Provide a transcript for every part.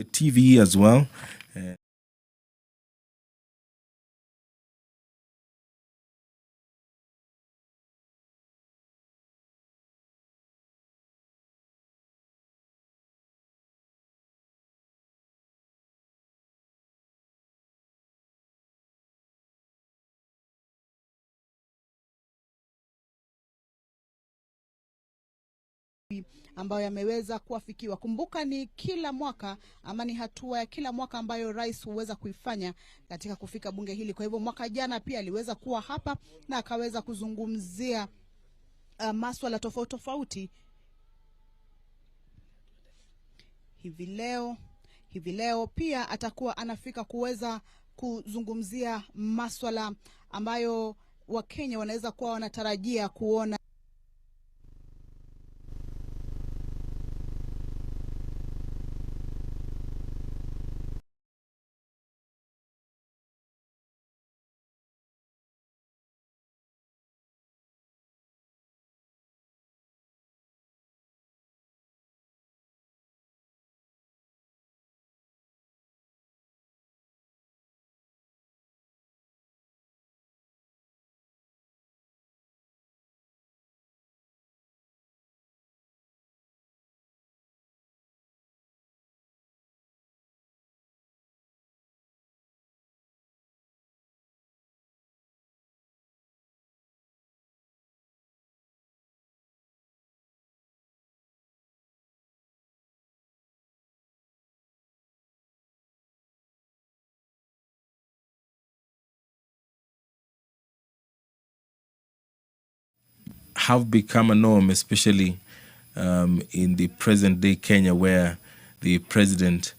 TV as well. ambayo yameweza kuafikiwa. Kumbuka ni kila mwaka ama ni hatua ya kila mwaka ambayo rais huweza kuifanya katika kufika bunge hili. Kwa hivyo mwaka jana pia aliweza kuwa hapa na akaweza kuzungumzia masuala tofauti tofauti. Hivi leo pia atakuwa anafika kuweza kuzungumzia masuala ambayo Wakenya wanaweza kuwa wanatarajia kuona. Have become a norm, especially in the present day Kenya, where the president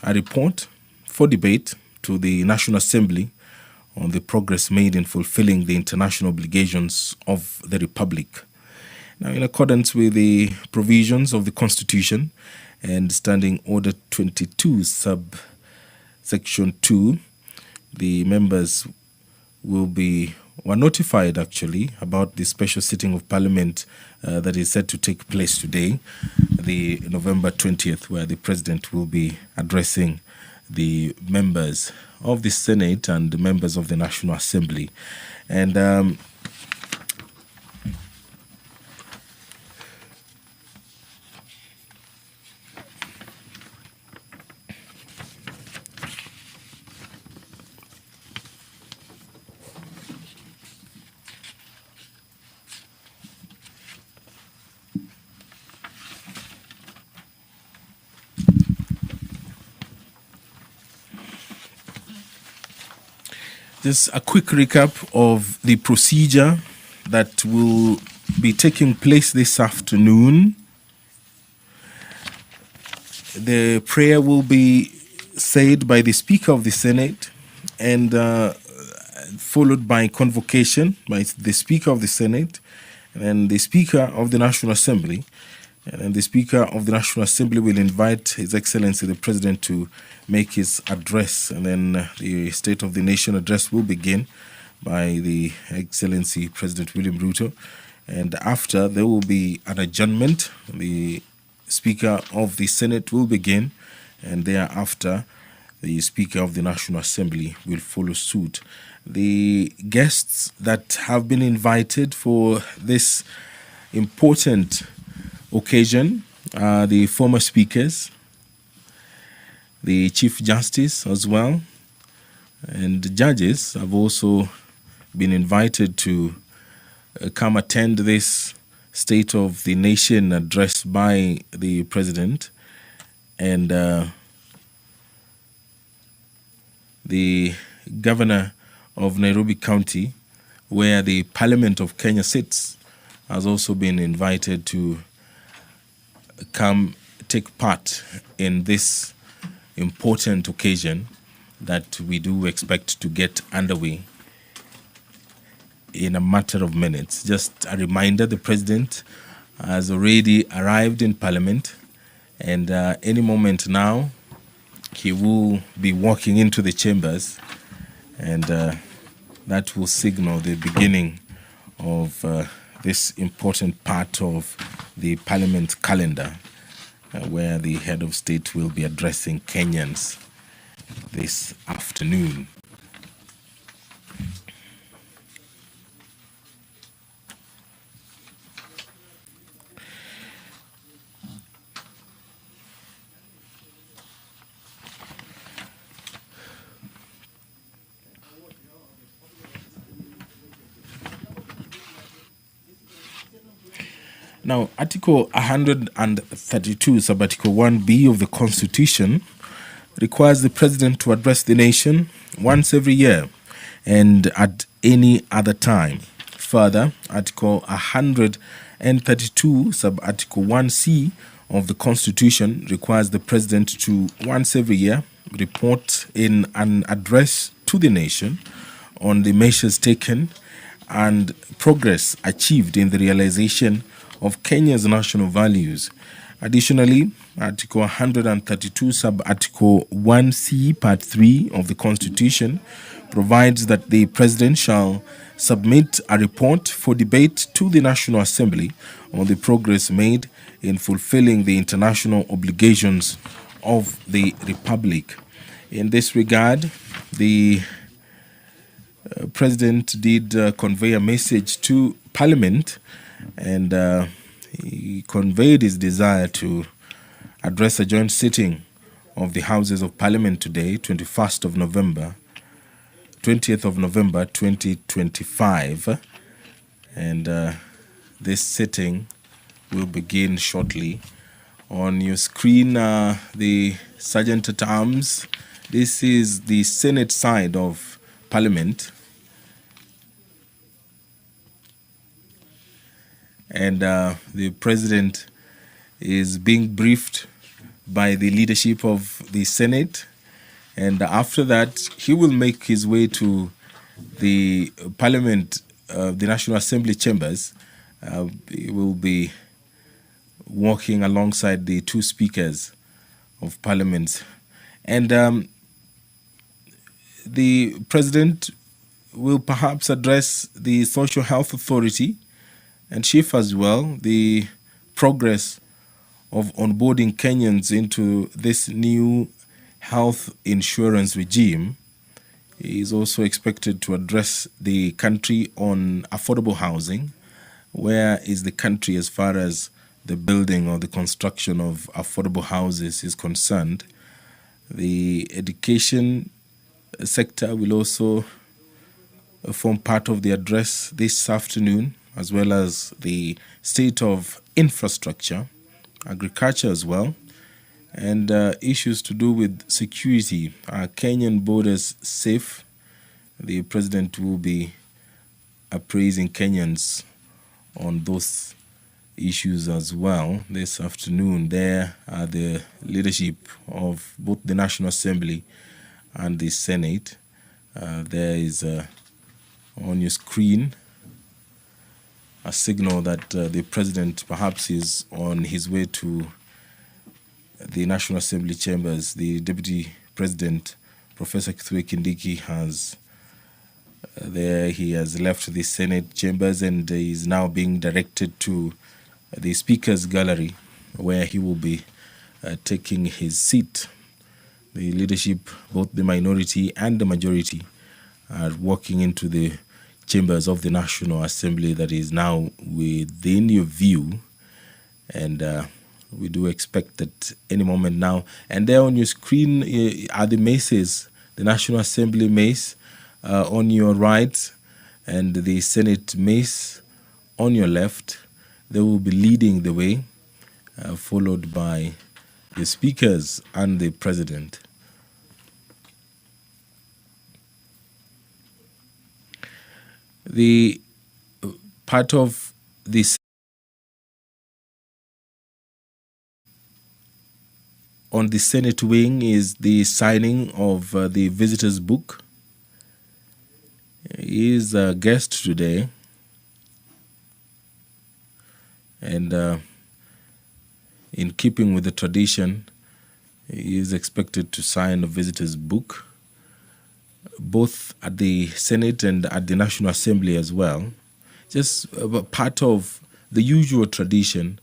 a report for debate to the National Assembly on the progress made in fulfilling the international obligations of the Republic. Now, in accordance with the provisions of the Constitution and Standing Order 22, subsection 2, the members were notified actually about the special sitting of Parliament that is set to take place today, the November 20th, where the President will be addressing the members of the Senate and the members of the National Assembly. And just a quick recap of the procedure that will be taking place this afternoon. The prayer will be said by the Speaker of the Senate and followed by convocation by the Speaker of the Senate and the Speaker of the National Assembly. And then the Speaker of the National Assembly will invite His Excellency the President to make his address. And then the State of the Nation address will begin by the Excellency President William Ruto. And after, there will be an adjournment. The Speaker of the Senate will begin. And thereafter, the Speaker of the National Assembly will follow suit. The guests that have been invited for this important occasion are the former speakers, the Chief Justice as well, and the judges have also been invited to come attend this State of the Nation address by the President. And the Governor of Nairobi County, where the Parliament of Kenya sits, has also been invited to come take part in this important occasion that we do expect to get underway in a matter of minutes. Just a reminder, the President has already arrived in Parliament, and any moment now he will be walking into the chambers, and that will signal the beginning of this important part of the Parliament calendar, where the head of state will be addressing Kenyans this afternoon. Now, Article 132, Sub-Article 1B of the Constitution requires the President to address the nation once every year and at any other time. Further, Article 132, Sub-Article 1C of the Constitution requires the President to, once every year, report in an address to the nation on the measures taken and progress achieved in the realization of Kenya's national values. Additionally, Article 132, Sub-Article 1C, Part 3 of the Constitution provides that the President shall submit a report for debate to the National Assembly on the progress made in fulfilling the international obligations of the Republic. In this regard, the President did convey a message to Parliament, and he conveyed his desire to address a joint sitting of the Houses of Parliament today, 20th of November 2025, and this sitting will begin shortly. On your screen, the Sergeant at Arms. This is the Senate side of Parliament. And the President is being briefed by the leadership of the Senate. And after that, he will make his way to the Parliament, the National Assembly chambers. He will be walking alongside the two speakers of Parliament. And the President will perhaps address the Social Health Authority and chief as well, the progress of onboarding Kenyans into this new health insurance regime. He is also expected to address the country on affordable housing. Where is the country as far as the building or the construction of affordable houses is concerned? The education sector will also form part of the address this afternoon, as well as the state of infrastructure, agriculture as well, and issues to do with security. Are Kenyan borders safe? The President will be appraising Kenyans on those issues as well this afternoon. There are the leadership of both the National Assembly and the Senate. There is on your screen a signal that the President perhaps is on his way to the National Assembly chambers. The Deputy President, Professor Kithure Kindiki, has he has left the Senate chambers and is now being directed to the Speaker's gallery, where he will be taking his seat. The leadership, both the minority and the majority, are walking into the chambers of the National Assembly that is now within your view, and we do expect that any moment now. And there on your screen are the maces, the National Assembly mace on your right and the Senate mace on your left. They will be leading the way, followed by the speakers and the President. The part of this On the Senate wing is the signing of the visitor's book. He is a guest today, and in keeping with the tradition, he is expected to sign a visitor's book, both at the Senate and at the National Assembly as well. Just part of the usual tradition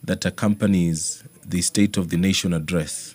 that accompanies the State of the Nation address.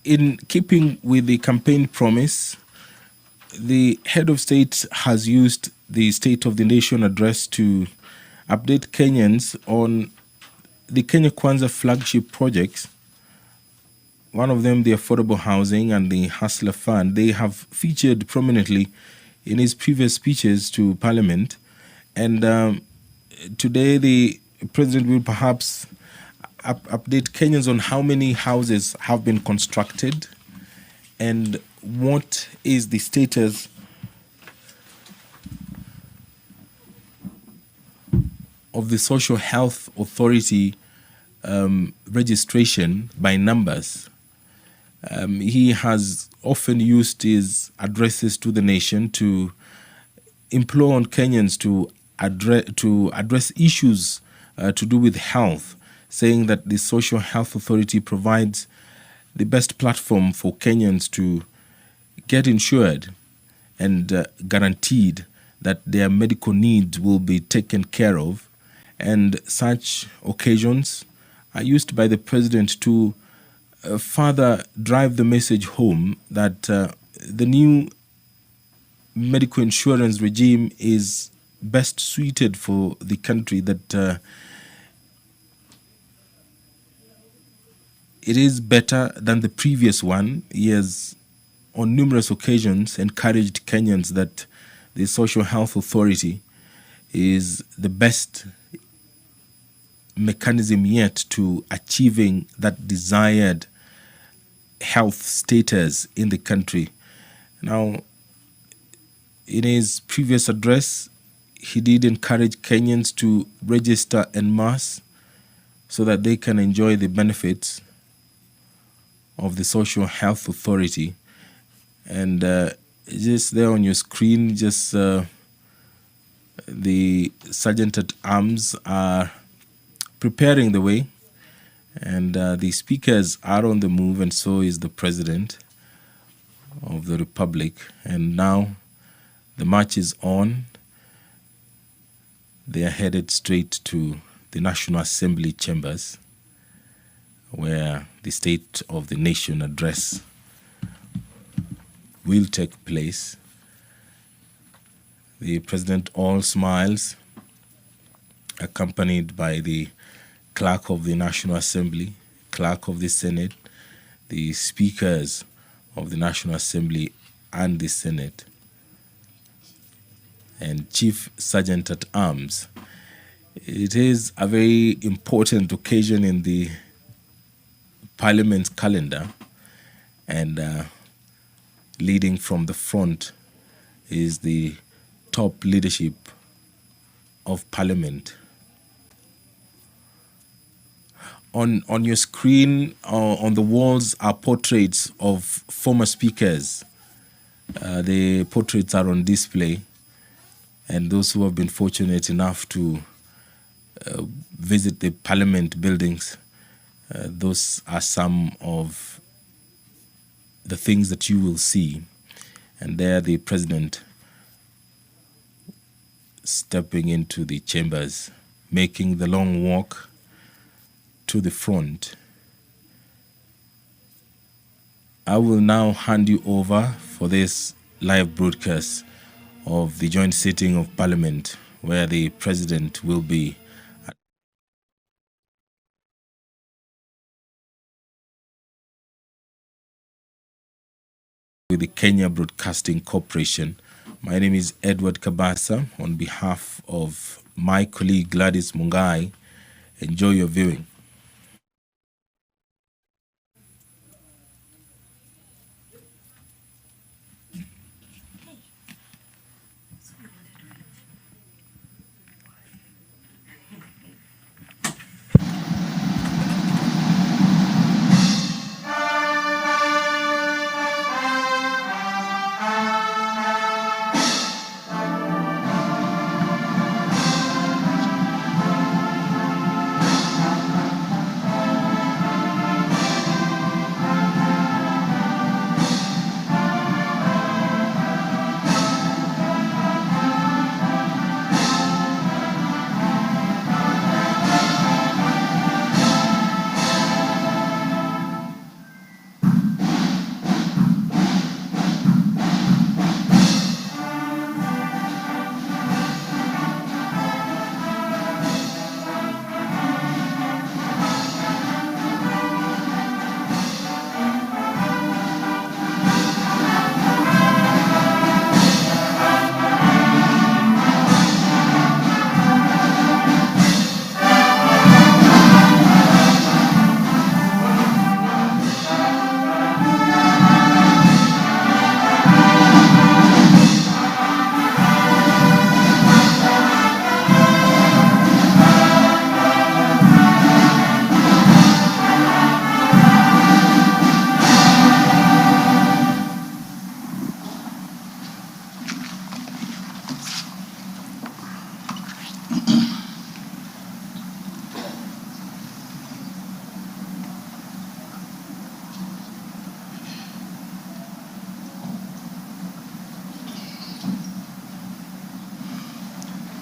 In keeping with the campaign promise, the head of state has used the State of the Nation address to update Kenyans on the Kenya Kwanza flagship projects. One of them, the affordable housing and the Hustler Fund, they have featured prominently in his previous speeches to Parliament. And today, the president will perhaps update Kenyans on how many houses have been constructed and what is the status of the Social Health Authority registration by numbers. He has often used his addresses to the nation to implore on Kenyans to address issues to do with health, saying that the Social Health Authority provides the best platform for Kenyans to get insured and guaranteed that their medical needs will be taken care of. And such occasions are used by the president to further drive the message home that the new medical insurance regime is best suited for the country, that it is better than the previous one. He has on numerous occasions encouraged Kenyans that the Social Health Authority is the best mechanism yet to achieving that desired health status in the country. Now, in his previous address, he did encourage Kenyans to register en masse so that they can enjoy the benefits of the Social Health Authority. And just there on your screen, just the Sergeant at Arms are preparing the way, and the speakers are on the move, and so is the President of the Republic. And now the march is on. They are headed straight to the National Assembly chambers, where the State of the Nation address will take place. The President all smiles, accompanied by the Clerk of the National Assembly, Clerk of the Senate, the Speakers of the National Assembly and the Senate, and Chief Sergeant at Arms. It is a very important occasion in the Parliament's calendar, and leading from the front is the top leadership of Parliament. On your screen, on the walls, are portraits of former speakers. The portraits are on display, and those who have been fortunate enough to visit the Parliament buildings, those are some of the things that you will see. And there the President stepping into the chambers, making the long walk to the front. I will now hand you over for this live broadcast of the joint sitting of Parliament, where the President will be with the Kenya Broadcasting Corporation. My name is Edward Kabasa. On behalf of my colleague Gladys Mungai, enjoy your viewing.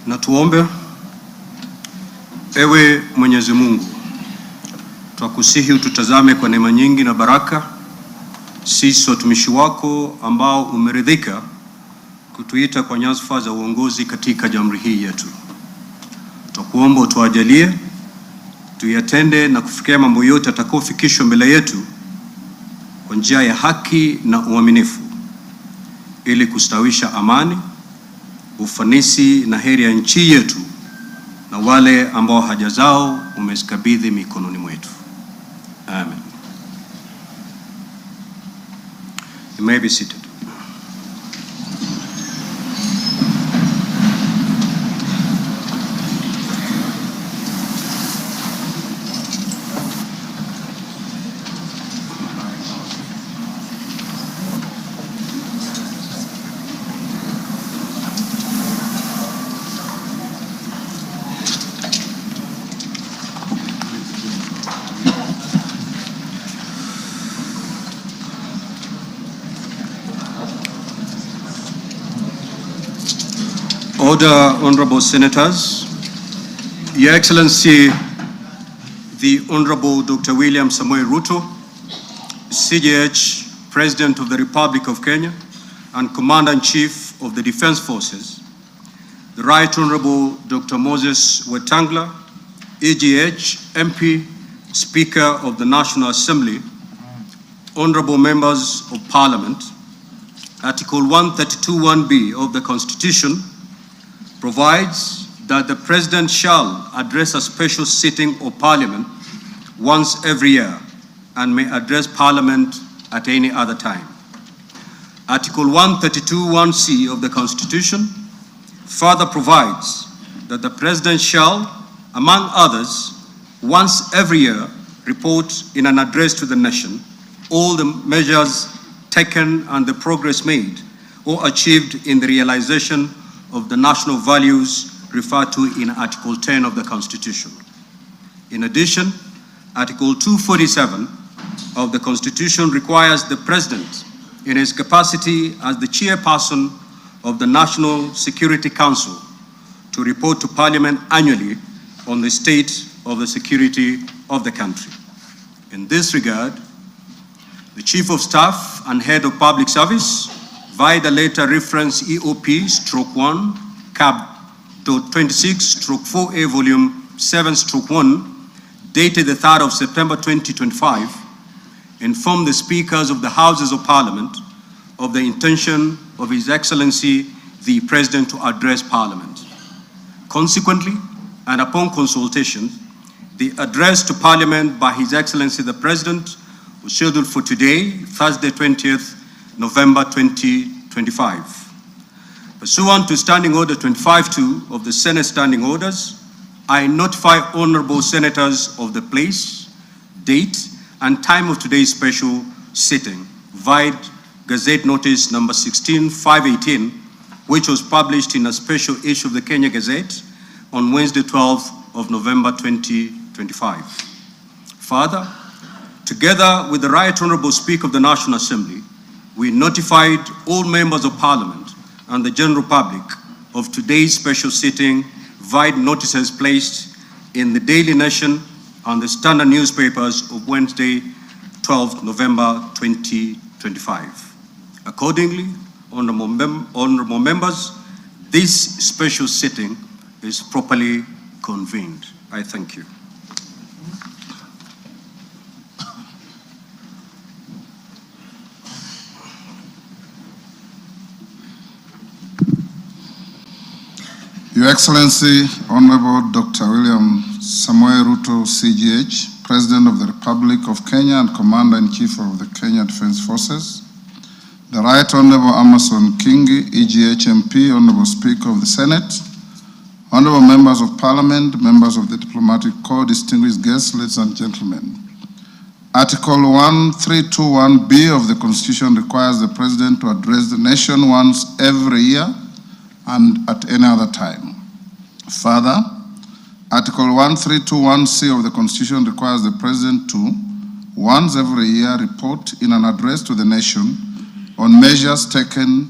Na tuombe. Ewe Mwenyezi Mungu, twakusihi ututazame kwa neema nyingi na baraka, sisi watumishi wako ambao umeridhika kutuita kwa nyadhifa za uongozi katika jamhuri hii yetu. Twakuomba utuajalie tuyatende na kufikia mambo yote atakayofikishwa mbele yetu kwa njia ya haki na uaminifu, ili kustawisha amani, ufanisi na heri ya nchi yetu na wale ambao haja zao umezikabidhi mikononi mwetu. Amen. You may be seated. Order, Honorable Senators. Your Excellency, the Honorable Dr. William Samoei Ruto, CJH, President of the Republic of Kenya and Commander-in-Chief of the Defense Forces, the Right Honorable Dr. Moses Wetangula, EGH, MP, Speaker of the National Assembly, Honorable Members of Parliament, Article 132(1)(b) of the Constitution provides that the President shall address a special sitting of Parliament once every year and may address Parliament at any other time. Article 132(1)(c) of the Constitution further provides that the President shall, among others, once every year report in an address to the nation all the measures taken and the progress made or achieved in the realization of the national values referred to in Article 10 of the Constitution. In addition, Article 247 of the Constitution requires the President, in his capacity as the chairperson of the National Security Council, to report to Parliament annually on the state of the security of the country. In this regard, the Chief of Staff and Head of Public Service, via the letter reference EOP/1 Cap.26/4A Volume 7/1, dated the 3rd of September 2025, informed the Speakers of the Houses of Parliament of the intention of His Excellency the President to address Parliament. Consequently, and upon consultation, the address to Parliament by His Excellency the President was scheduled for today, Thursday, 20th November 2025. Pursuant to Standing Order 25-2 of the Senate Standing Orders, I notify honorable senators of the place, date, and time of today's special sitting via Gazette Notice number 16/518, which was published in a special issue of the Kenya Gazette on Wednesday, 12th of November 2025. Further, together with the Right Honorable Speaker of the National Assembly, we notified all members of Parliament and the general public of today's special sitting via notices placed in the Daily Nation and the Standard newspapers of Wednesday, 12th November 2025. Accordingly, honorable members, this special sitting is properly convened. I thank you. Your Excellency, Honorable Dr. William Samoei Ruto, CGH, President of the Republic of Kenya and Commander-in-Chief of the Kenya Defense Forces, the Right Honorable Amason Kingi, EGH MP, Honorable Speaker of the Senate, Honorable Members of Parliament, members of the Diplomatic Corps, distinguished guests, ladies and gentlemen. Article 1321B of the Constitution requires the President to address the nation once every year and at any other time. Further, Article 1321C of the Constitution requires the President to, once every year, report in an address to the nation on measures taken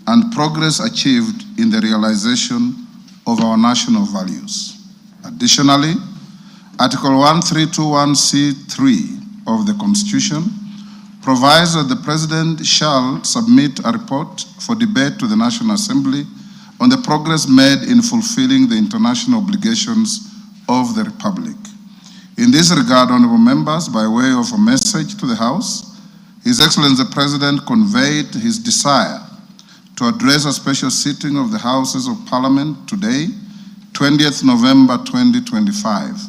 and progress achieved in the realization of our national values. Additionally, Article 1321C3 of the Constitution provides that the President shall submit a report for debate to the National Assembly on the progress made in fulfilling the international obligations of the Republic. In this regard, honorable members, by way of a message to the House, His Excellency the President conveyed his desire to address a special sitting of the Houses of Parliament today, 20th November 2025.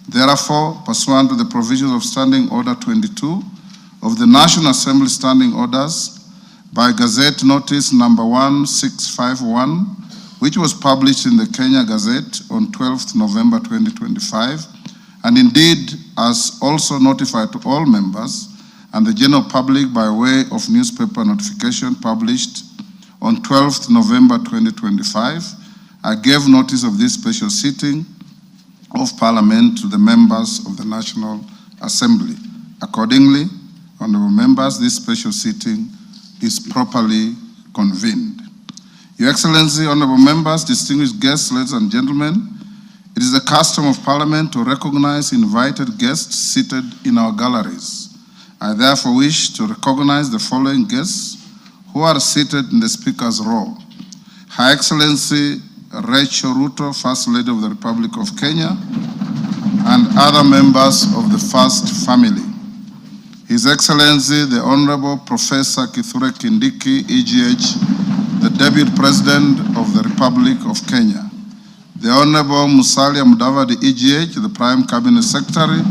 Therefore, pursuant to the provisions of Standing Order 22 of the National Assembly Standing Orders, by Gazette Notice number 1651, which was published in the Kenya Gazette on 12th November 2025, and indeed as also notified to all members and the general public by way of newspaper notification published on 12th November 2025, I gave notice of this special sitting of Parliament to the members of the National Assembly. Accordingly, honorable members, this special sitting is properly convened. Your Excellency, honorable members, distinguished guests, ladies and gentlemen, it is the custom of Parliament to recognize invited guests seated in our galleries. I therefore wish to recognize the following guests who are seated in the Speaker's row. Her Excellency Rachel Ruto, First Lady of the Republic of Kenya, and other members of the First Family. His Excellency, the Honorable Professor Kithure Kindiki, EGH, the Deputy President of the Republic of Kenya. The Honorable Musalia Mudavadi, EGH, the Prime Cabinet Secretary,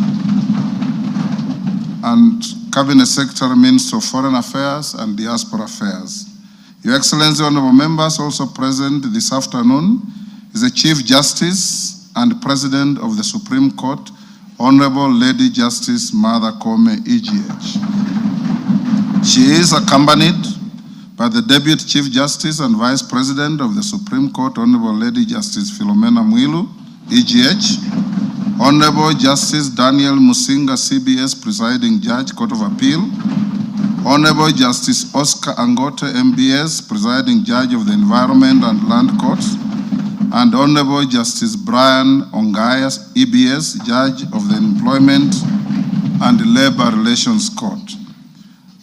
and Cabinet Secretary, Minister of Foreign Affairs and Diaspora Affairs. Your Excellency, honorable members, also present this afternoon is the Chief Justice and President of the Supreme Court, Honorable Lady Justice Martha Koome, EGH. She is accompanied by the Deputy Chief Justice and Vice President of the Supreme Court, Honorable Lady Justice Philomena Mwilu, EGH, Honorable Justice Daniel Musinga, CBS Presiding Judge, Court of Appeal, Honorable Justice Oscar Angote, MBS, Presiding Judge of the Environment and Land Courts, and Honorable Justice Brian Ongaya, EBS, Judge of the Employment and Labor Relations Court.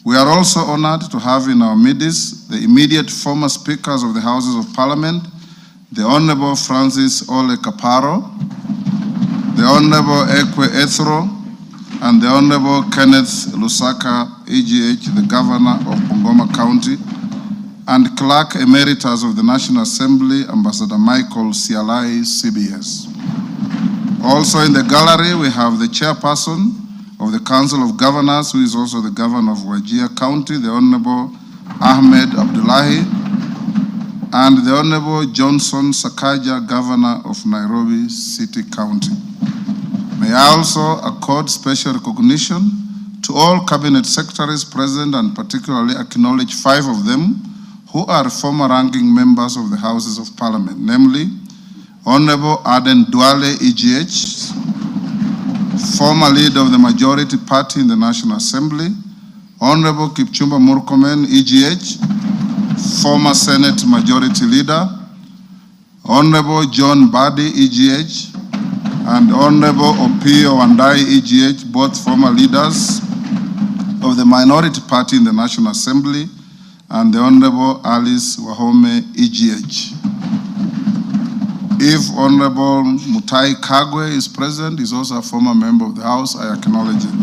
We are also honored to have in our midst the immediate former Speakers of the Houses of Parliament, the Honorable Francis Ole Kaparo, the Honorable Ekwe Ethro, and the Honorable Kenneth Lusaka, EGH, the Governor of Bungoma County, and Clerk Emeritus of the National Assembly, Ambassador Michael Sialai, CBS. Also in the gallery, we have the Chairperson of the Council of Governors, who is also the Governor of Wajir County, the Honorable Ahmed Abdullahi, and the Honorable Johnson Sakaja, Governor of Nairobi City County. May I also accord special recognition to all Cabinet Secretaries present and particularly acknowledge 5 of them who are former ranking members of the Houses of Parliament, namely Honorable Aden Duale, EGH, former leader of the majority party in the National Assembly, Honorable Kipchumba Murkomen, EGH, former Senate Majority Leader, Honorable John Badi, EGH, and Honorable Opio Wandai, EGH, both former leaders of the minority party in the National Assembly, and the Honorable Alice Wahome, EGH. If Honorable Mutai Kagwe is present, he's also a former member of the House, I acknowledge him.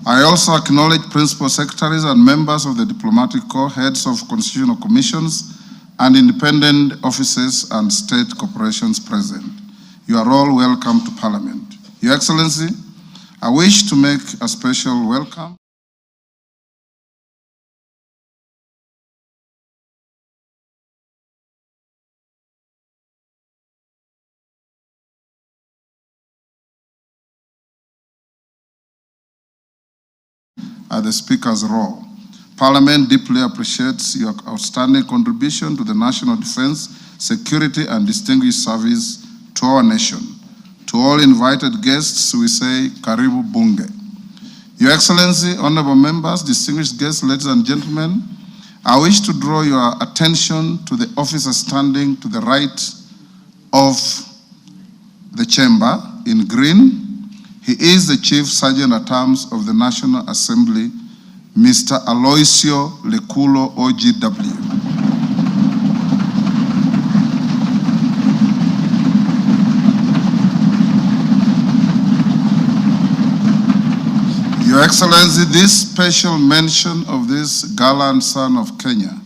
I also acknowledge Principal Secretaries and members of the Diplomatic Corps, heads of constitutional commissions, and independent offices and state corporations present. You are all welcome to Parliament. Your Excellency, I wish to make a special welcome at the Speaker's role. Parliament deeply appreciates your outstanding contribution to the national defense, security, and distinguished service to our nation. To all invited guests, we say, Karibu Bunge. Your Excellency, honorable members, distinguished guests, ladies and gentlemen, I wish to draw your attention to the officer standing to the right of the chamber in green. He is the Chief Sergeant at Arms of the National Assembly, Mr. Aloisio Lekulo, OGW. Your Excellency, this special mention of this gallant son of Kenya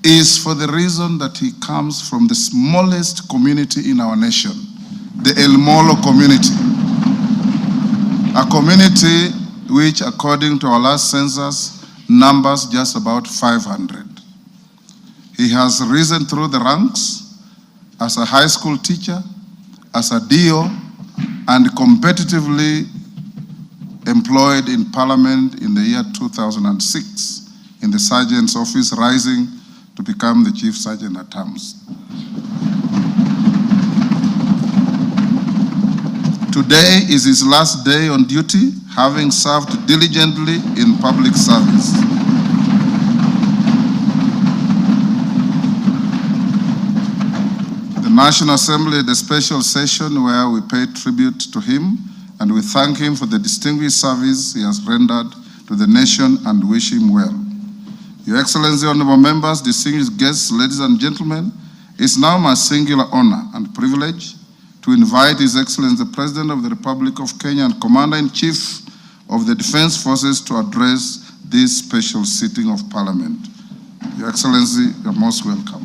is for the reason that he comes from the smallest community in our nation, the El Molo community. A community which, according to our last census, numbers just about 500. He has risen through the ranks as a high school teacher, as a DO, and competitively employed in Parliament in the year 2006 in the Sergeant's office, rising to become the Chief Sergeant at Arms. Today is his last day on duty, having served diligently in public service. The National Assembly had a special session where we paid tribute to him and we thank him for the distinguished service he has rendered to the nation and wish him well. Your Excellency, honorable members, distinguished guests, ladies and gentlemen, it's now my singular honor and privilege to invite His Excellency, the President of the Republic of Kenya and Commander-in-Chief of the Defense Forces to address this special sitting of Parliament. Your Excellency, you're most welcome.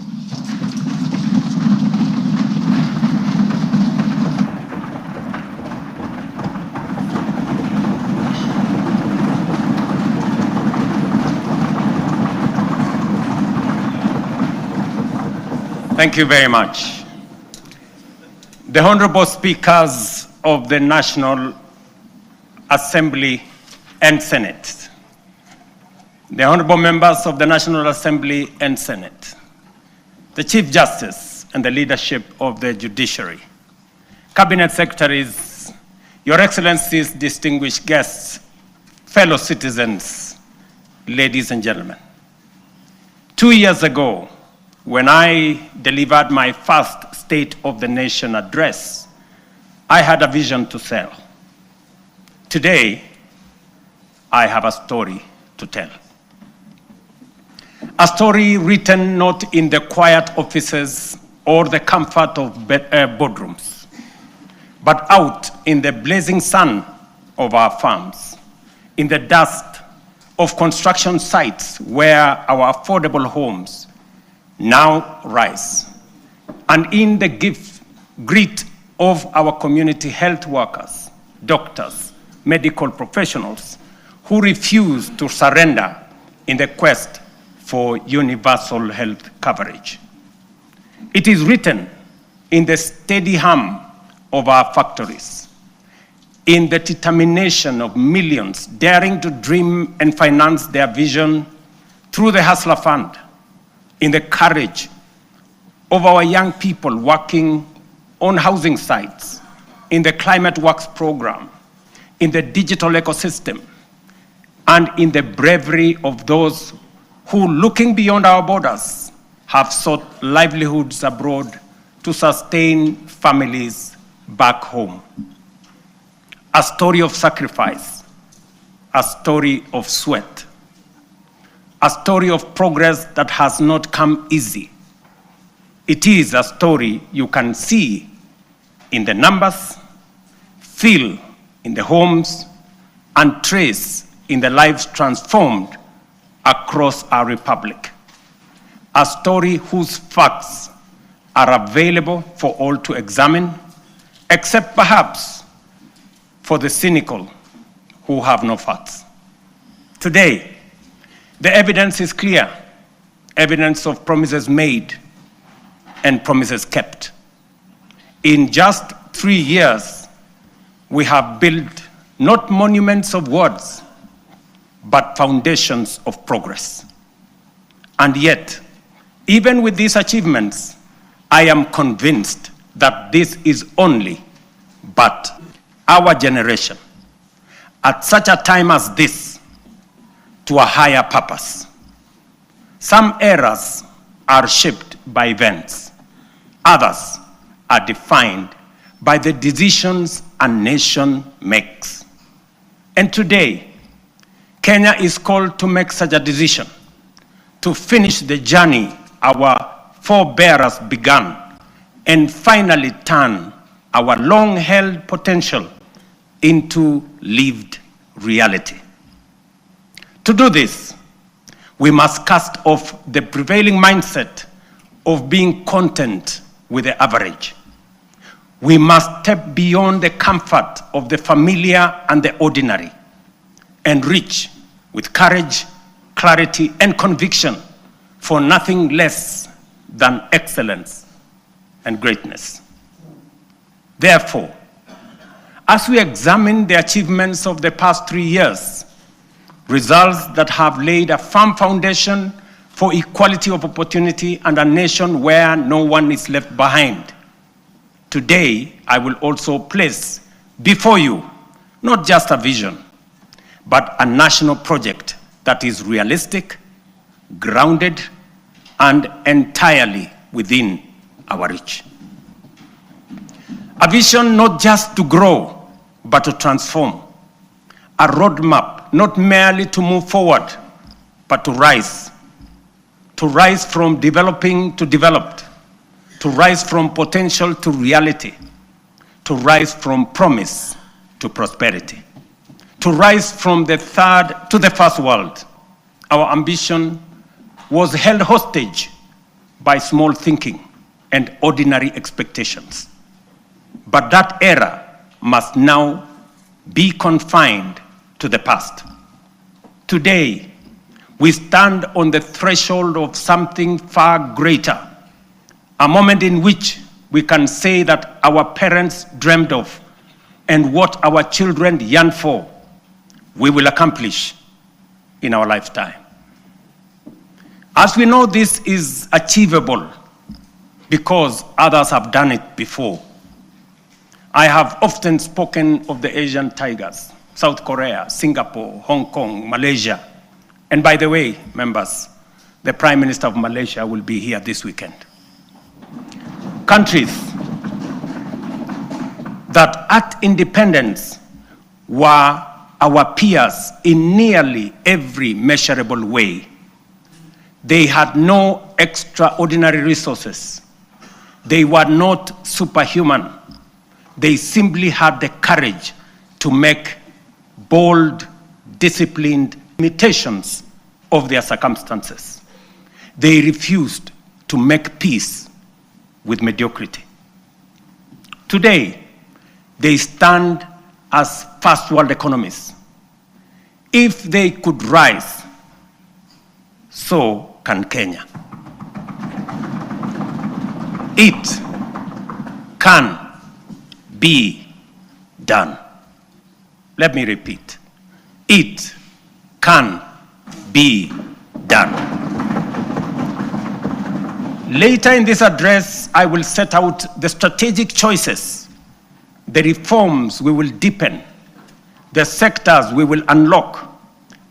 Thank you very much. The Honorable Speakers of the National Assembly and Senate, the Honorable Members of the National Assembly and Senate, the Chief Justice and the leadership of the Judiciary, Cabinet Secretaries, Your Excellencies, distinguished guests, fellow citizens, ladies and gentlemen. 2 years ago, when I delivered my first State of the Nation address, I had a vision to sell. Today, I have a story to tell. A story written not in the quiet offices or the comfort of boardrooms, but out in the blazing sun of our farms, in the dust of construction sites where our affordable homes now rise, and in the grit of our community health workers, doctors, medical professionals who refuse to surrender in the quest for universal health coverage. It is written in the steady hum of our factories, in the determination of millions daring to dream and finance their vision through the Hustler Fund, in the courage of our young people working on housing sites, in the Climate Works program, in the digital ecosystem, and in the bravery of those who, looking beyond our borders, have sought livelihoods abroad to sustain families back home. A story of sacrifice, a story of sweat, a story of progress that has not come easy. It is a story you can see in the numbers, feel in the homes, and trace in the lives transformed across our republic. A story whose facts are available for all to examine, except perhaps for the cynical who have no facts. Today, the evidence is clear, evidence of promises made and promises kept. In just 3 years, we have built not monuments of words, but foundations of progress. And yet, even with these achievements, I am convinced that this is only but our generation, at such a time as this, to a higher purpose. Some eras are shaped by events. Others are defined by the decisions a nation makes. And today, Kenya is called to make such a decision, to finish the journey our forebears began, and finally turn our long-held potential into lived reality. To do this, we must cast off the prevailing mindset of being content with the average. We must step beyond the comfort of the familiar and the ordinary and reach with courage, clarity, and conviction for nothing less than excellence and greatness. Therefore, as we examine the achievements of the past 3 years, results that have laid a firm foundation for equality of opportunity and a nation where no one is left behind, today I will also place before you not just a vision, but a national project that is realistic, grounded, and entirely within our reach. A vision not just to grow, but to transform. A roadmap not merely to move forward, but to rise. To rise from developing to developed. To rise from potential to reality. To rise from promise to prosperity. To rise from the third to the first world. Our ambition was held hostage by small thinking and ordinary expectations. But that era must now be confined to the past. Today, we stand on the threshold of something far greater, a moment in which we can say that our parents dreamed of and what our children yearn for, we will accomplish in our lifetime. As we know, this is achievable because others have done it before. I have often spoken of the Asian tigers, South Korea, Singapore, Hong Kong, Malaysia. And by the way, members, the Prime Minister of Malaysia will be here this weekend. Countries that at independence were our peers in nearly every measurable way. They had no extraordinary resources. They were not superhuman. They simply had the courage to make bold, disciplined imitations of their circumstances. They refused to make peace with mediocrity. Today, they stand as first world economies. If they could rise, so can Kenya. It can be done. Let me repeat. It can be done. Later in this address, I will set out the strategic choices, the reforms we will deepen, the sectors we will unlock,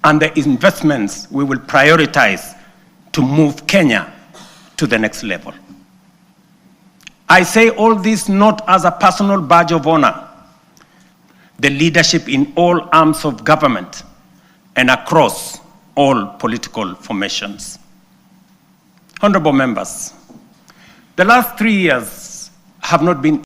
and the investments we will prioritize to move Kenya to the next level. I say all this not as a personal badge of honor. The leadership in all arms of government and across all political formations. Honorable members, the last 3 years have not been